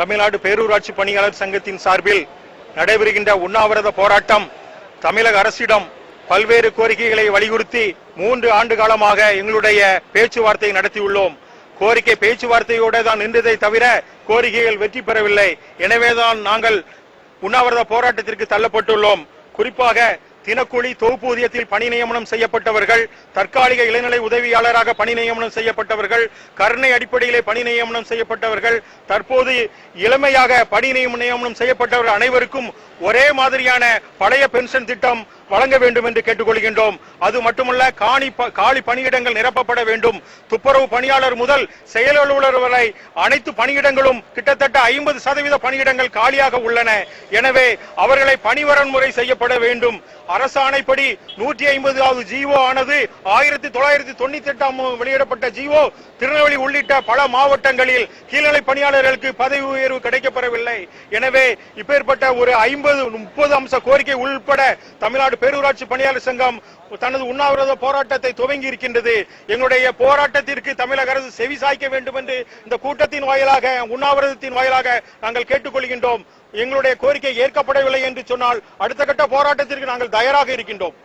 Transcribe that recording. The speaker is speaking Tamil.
தமிழ்நாடு பேரூராட்சி பணியாளர் சங்கத்தின் சார்பில் நடைபெறுகின்ற உண்ணாவிரத போராட்டம் தமிழக அரசிடம் பல்வேறு கோரிக்கைகளை வலியுறுத்தி 3 ஆண்டு காலமாக எங்களுடைய பேச்சுவார்த்தை நடத்தியுள்ளோம். கோரிக்கை பேச்சுவார்த்தையோடு தான் நின்றதை தவிர கோரிக்கைகள் வெற்றி பெறவில்லை. எனவேதான் நாங்கள் உண்ணாவிரத போராட்டத்திற்கு தள்ளப்பட்டுள்ளோம். குறிப்பாக தினக்கூலி தொகுப்பூதியத்தில் பணி நியமனம் செய்யப்பட்டவர்கள், தற்காலிக இளநிலை உதவியாளராக பணி நியமனம் செய்யப்பட்டவர்கள், கருணை அடிப்படையிலே பணி நியமனம் செய்யப்பட்டவர்கள், தற்போது இளமையாக பணி நியமனம் செய்யப்பட்டவர்கள் அனைவருக்கும் ஒரே மாதிரியான பழைய பென்ஷன் திட்டம் வழங்க வேண்டும் என்று கேட்டுக்கொள்கின்றோம். அது மட்டுமல்ல, காலி பணியிடங்கள் நிரப்பப்பட வேண்டும். துப்புரவு பணியாளர் முதல் செயல் அலுவலர் வரை அனைத்து பணியிடங்களும் கிட்டத்தட்ட 50% பணியிடங்கள் காலியாக உள்ளன. எனவே அவர்களை பணிவரன்முறை செய்யப்பட வேண்டும். அரசாணைப்படி 150வது ஜிஓ ஆனது 1998 வெளியிடப்பட்ட ஜிஓ திருநெல்வேலி உள்ளிட்ட பல மாவட்டங்களில் கீழ்நிலை பணியாளர்களுக்கு பதவி உயர்வு கிடைக்கப்பெறவில்லை. எனவே இப்பேற்பட்ட ஒரு 50-30 அம்ச கோரிக்கை உள்பட தமிழ்நாடு பேரூராட்சி பணியாளர் சங்கம் தனது உண்ணாவிரத போராட்டத்தை துவங்கி இருக்கின்றது. எங்களுடைய போராட்டத்திற்கு தமிழக அரசு செவி சாய்க்க வேண்டும் என்று இந்த கூட்டத்தின் வாயிலாக, உண்ணாவிரதத்தின் வாயிலாக நாங்கள் கேட்டுக்கொள்கின்றோம். எங்களுடைய கோரிக்கை ஏற்கப்படவில்லை என்று சொன்னால் அடுத்த கட்ட போராட்டத்திற்கு நாங்கள் தயாராக இருக்கின்றோம்.